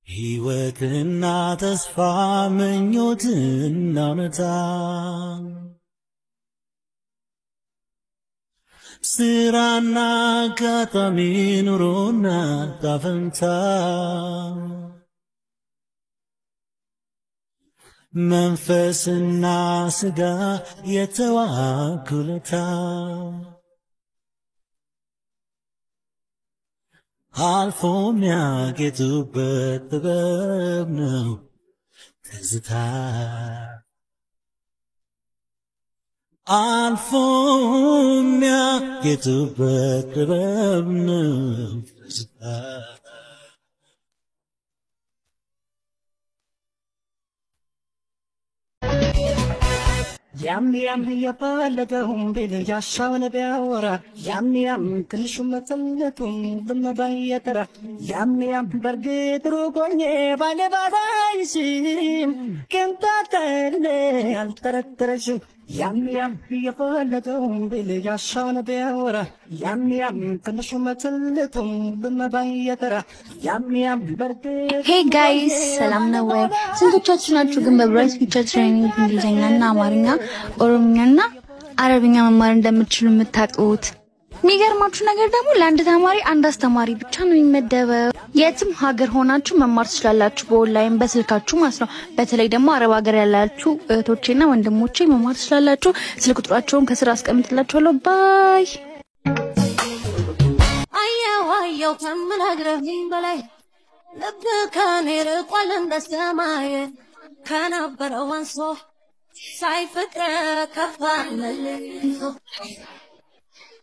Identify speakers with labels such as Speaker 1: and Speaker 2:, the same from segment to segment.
Speaker 1: ሕይወትና ተስፋ ምኞትና እውነታ ስራና አጋጣሚ ኑሮና ጣፈንታ መንፈስና ስጋ የተዋኩለታ አልፎ የሚያጌጡበት ጥበብ ነው ትዝታ አልፎ የሚያጌጡበት ጥበብ ነው ትዝታ ያም የፈለገውን ቢል ያሻውን ቢያወራ ያም ትንሹም ትልቁም በመባየተራ ያም በርግጥ ሩቆኜ ባለባባይሽም ቅንጣተል አልጠረጠረሽም ያም የፈለገውን ቢል ያሻውን ቢያወራ ያም ትንሹም ትልቁም በመባየተራ ያም በርግጥ
Speaker 2: Hey guys, ሰላም ነው ወይ? ስንቶቻችሁ ናችሁ ግን በብራይት ፊቸር ትሬኒንግ እንግሊዘኛና አማርኛ ኦሮምኛና አረብኛ መማር እንደምትችሉ የምታውቁት? የሚገርማችሁ ነገር ደግሞ ለአንድ ተማሪ አንድ አስተማሪ ብቻ ነው የሚመደበው። የትም ሀገር ሆናችሁ መማር ትችላላችሁ በኦንላይን በስልካችሁ ማለት ነው። በተለይ ደግሞ አረብ ሀገር ያላችሁ እህቶቼና ወንድሞቼ መማር ትችላላችሁ። ስልክ ቁጥራቸውን ከስራ አስቀምጥላችኋለሁ። ባይ
Speaker 3: አየው ከምነግርህ በላይ ልብከኔ ርቋል እንደ ሰማይ ከነበረው አንሶ ሳይፈቅር ከፋለልኝ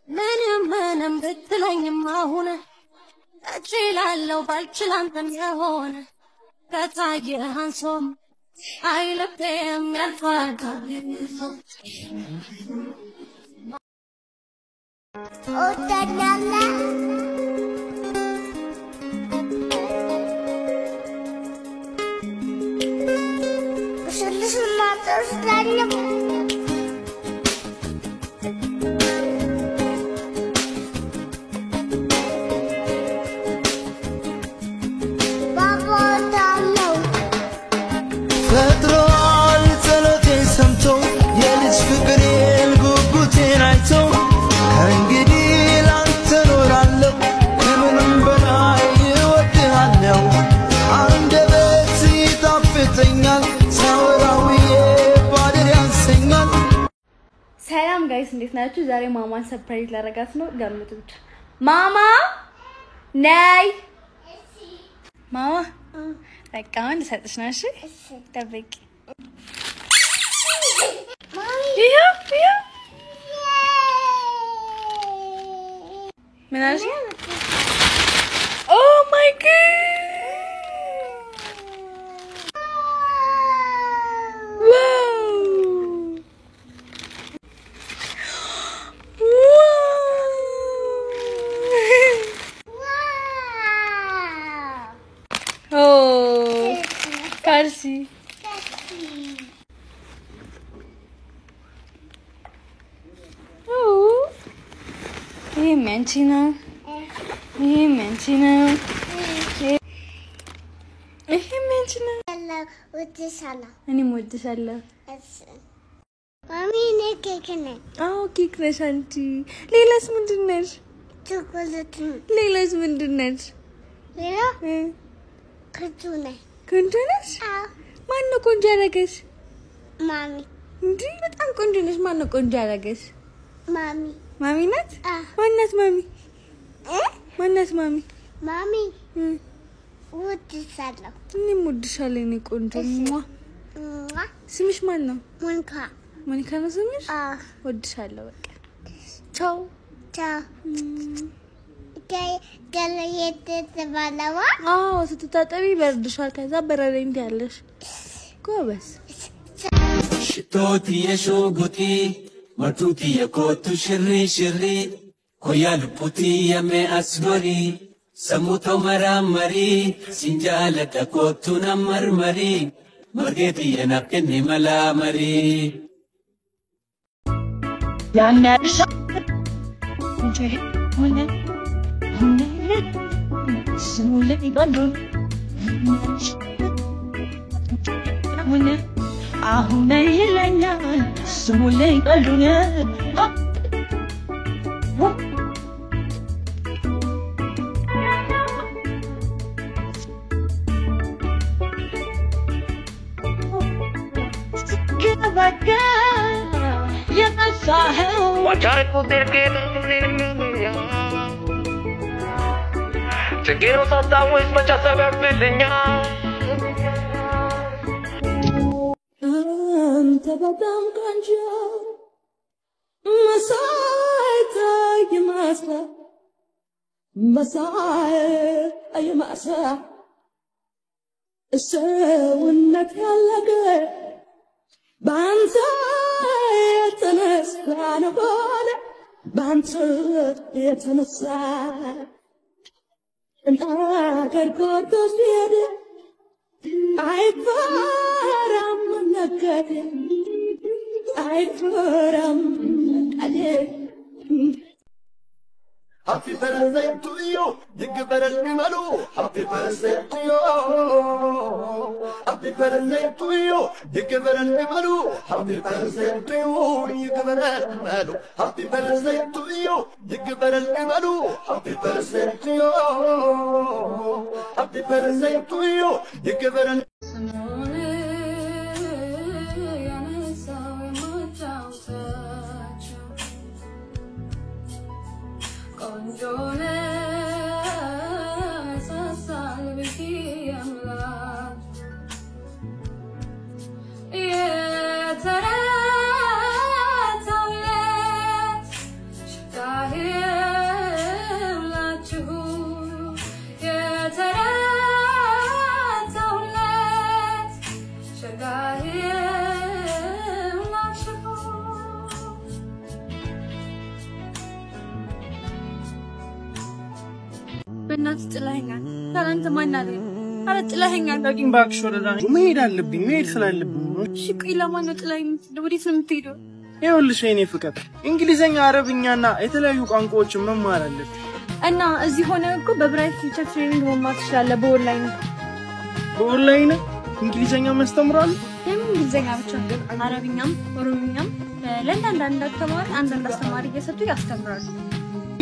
Speaker 3: ምንም ብትለኝም አሁን እችላለሁ ባልችል አንተን የሆነ ከታየህ አንሶ አይልቤም ያልፋል
Speaker 4: ኦታዳላ
Speaker 1: ፈጥሯል ጸሎቴን ሰምቶ የልጅ ፍቅሬን ጉጉቴን አይቶ ከእንግዲህ ላንተ ኖራለሁ ከምንም በላይ እወድሃለሁ አንደበት ይጣፍጠኛል ሳወራውዬ ባድር ያንሰኛል
Speaker 2: ሰላም ጋይስ እንዴት ናችሁ? ዛሬ ማማን ሰርፕራይዝ ላደርጋት ነው። ገምቱ ብቻ። ማማ ነይ። ማማ በቃ አንድ ሰጥሽ ነው። እሺ ጠብቂ። ይሄ ምን አልሽ? ኦ ማይ ጋድ Karsi. Oh. Hey, Manchina. Hey, Manchina. Hey, Manchina.
Speaker 4: Hello, what is Sala?
Speaker 2: Ani modishallah.
Speaker 4: Mommy, ne cake ne.
Speaker 2: Oh, cake ne shanti. Leila's mundinner.
Speaker 4: Chocolate.
Speaker 2: Leila's mundinner.
Speaker 4: Leila? Kantune.
Speaker 2: Kuntunesh? ማን ነው ቆንጆ ያደረገሽ?
Speaker 4: ማሚ
Speaker 2: እንዴ በጣም ቆንጆ ነሽ። ማን ነው ቆንጆ ያደረገሽ?
Speaker 4: ማሚ
Speaker 2: ማሚ ናት? ማናት ማሚ? ማናት ማሚ?
Speaker 4: ማሚ ወድሻለሁ።
Speaker 2: እኔም ወድሻለሁ የኔ ቆንጆ። ስምሽ ማን ነው?
Speaker 4: ሞኒካ።
Speaker 2: ሞኒካ ነው ስምሽ? ወድሻለሁ በቃ። ቻው
Speaker 4: ቻው። ገለየት ተባለዋ።
Speaker 2: ስትታጠቢ በርድሻል። ከዛ በረደኝ ትያለሽ። ጎበዝ
Speaker 1: ሽቶቲ የሾጉቲ መቱቲ የኮቱ ሽሪ ሽሪ ኮያ ልቡቲ የሜ አስጎሪ ሰሙተው መራመሪ ሲንጃለደ ኮቱ ነመርመሪ መርጌቲ የናፍቅኒ መላመሪ
Speaker 5: ያን ያርሻ እንጂ ሆነ ስሙለ ይባሉ አሁን ይለኛል ስሙልኝ ቀልዱን
Speaker 6: Te quiero saltar muy muchas saber peleña
Speaker 3: Anta badam kanjo Masai yamasa Masai yamasa Sawunnak yalaga Banza yatanasa nabana Banza yatanasa And I got good to see it. I put
Speaker 7: Happy birthday to you, you give it a nimalo. Happy birthday to you. Happy birthday to you, you give it a nimalo. Happy birthday to you, you give it a nimalo. Happy birthday to you, you give it a nimalo. Happy birthday to you. Happy birthday to you, you give it a
Speaker 3: በእናት ጥላኛል ታላንተ ማን አለ አረ ጥላኛል
Speaker 8: ዳግም ባክሽ ወደዳኝ መሄድ አለብኝ መሄድ ስላለብኝ
Speaker 3: እሺ ቆይ ለማን ነው ጥላኝ ወዴት ነው የምትሄደው
Speaker 8: ይኸውልሽ የኔ ፍቅር እንግሊዘኛ አረብኛና የተለያዩ ቋንቋዎችን መማር አለብኝ
Speaker 3: እና እዚህ ሆነ እኮ በብራይት ቲቸር ትሬኒንግ መማር ትችላለህ
Speaker 8: በኦንላይን እንግሊዘኛ ማስተምራል
Speaker 3: ለምን እንግሊዘኛ ብቻ አረብኛም ኦሮምኛም ለእያንዳንዱ አስተማሪ እየሰጡ ያስተምራሉ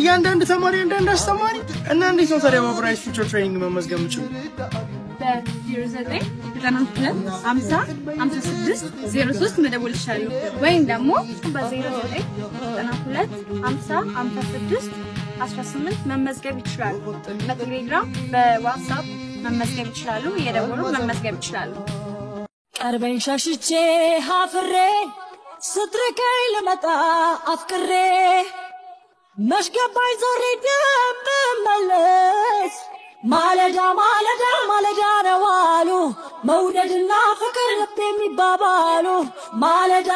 Speaker 8: እያንዳንዱ ተማሪ አንዳንድ አስተማሪ እና እንዴት ነው ታዲያ በብራይት ቲቸር ትሬኒንግ መመዝገብ የምችለው
Speaker 3: በ09505603 መደወል ይችላሉ ወይም ደግሞ በ09505618 መመዝገብ ይችላሉ በቴሌግራም በዋትስአፕ መመዝገብ ይችላሉ እየደወሉ መመዝገብ ይችላሉ ቀርበኝ ሻሽቼ ሀፍሬ ስትርቀኝ ልመጣ አፍቅሬ መሽገባይ ዞሬ ደምመለስ ማለዳ ነዋሉ መውደድና ፍቅር ልብ የሚባባሉ ማለዳ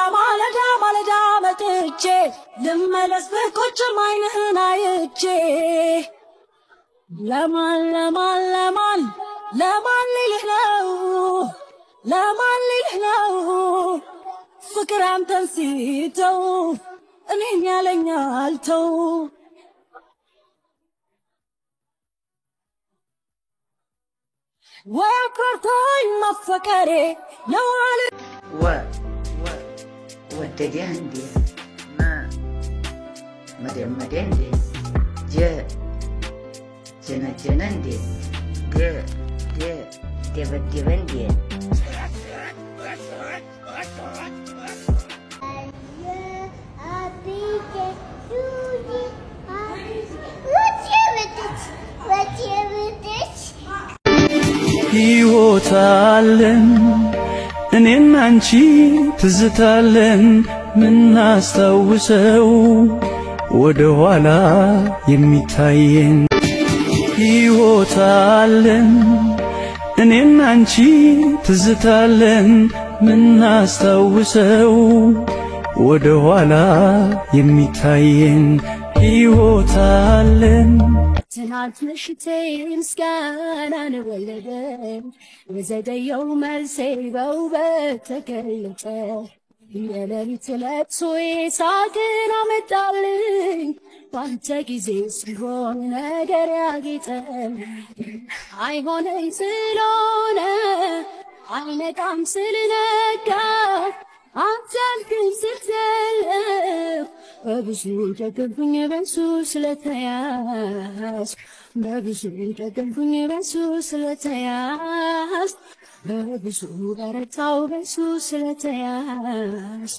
Speaker 3: መጥቼ ልመለስ በቆጭም አይንህን አይቼ ለማን ልልህ ነው ፍቅር አንተን ሲተው እኔን ያለኛል ተው ወያከርታኝ መፈቀሬ ነዋል
Speaker 9: ወደዲያ እንዴ መደመደ እንዴ ጀነጀነ እንዴ ደበደበ እንዴ
Speaker 1: ይወታለን እኔና አንቺ ትዝታለን ምናስታውሰው ወደ ኋላ የሚታየን ይወታለን እኔና አንቺ ትዝታለን ምናስታውሰው ወደ ኋላ የሚታየን ይወታለን
Speaker 3: ትናንት ምሽቴ ምስጋናን ወለደ የዘገየው መልሴ በውበት ተገለጠ የሌሊት ለቅሶዬ ሳቅን አመጣልኝ ባንተ ጊዜ ሲሆን ነገር ያጌጠ አይሆነኝ ስለሆነ አልነቃም ስልነጋ አታልክም ስትዘልቅ በብዙ ደገምኩኝ በሱ ስለተያዝ በብዙ ደገምኩኝ በሱ ስለተያዝ በብዙ በረታው በሱ ስለተያዝ